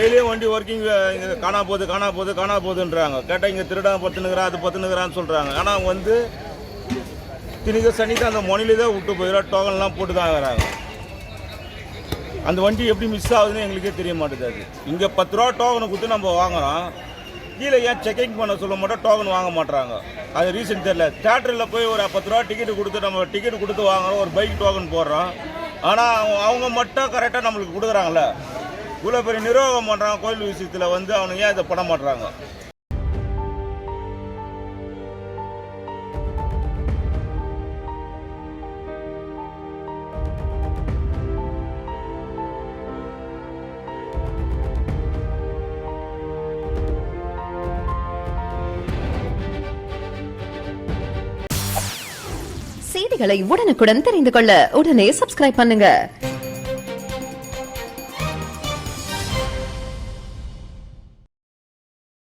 டெய்லியும் வண்டி ஒர்க்கிங் இங்கே காணா போகுதுன்றாங்க. கேட்டால் இங்கே திருடான் பத்துனுங்கிறான் அது பத்துனுங்கிறான்னு சொல்கிறாங்க. ஆனால் அவங்க வந்து திணிக்க சனிக்கு அந்த மொழியில தான் விட்டு போயிடும். டோக்கன்லாம் போட்டு தான் வராங்க. அந்த வண்டி எப்படி மிஸ் ஆகுதுன்னு எங்களுக்கே தெரிய மாட்டேது. அது இங்கே 10 ரூபா டோக்கனை கொடுத்து நம்ம வாங்குறோம். கீழே ஏன் செக்கிங் பண்ண சொல்ல மாட்டோம், டோக்கன் வாங்க மாட்டாங்க. அது ரீசன் தெரியல. தேட்டரில் போய் ஒரு 10 ரூபா டிக்கெட்டு கொடுத்து நம்ம டிக்கெட் கொடுத்து வாங்குறோம், ஒரு பைக் டோக்கன் போடுறோம். ஆனால் அவங்க மட்டும் கரெக்டாக நம்மளுக்கு கொடுக்குறாங்கள. இவ்வளோ பெரிய நிர்வாகம் பண்ணுறாங்க கோயில் விஷயத்தில் வந்து அவனுங்க ஏன் இதை பண்ண மாட்டுறாங்க? செய்திகளை உடனுக்குடன் தெரிந்து கொள்ள உடனே சப்ஸ்கிரைப் பண்ணுங்க.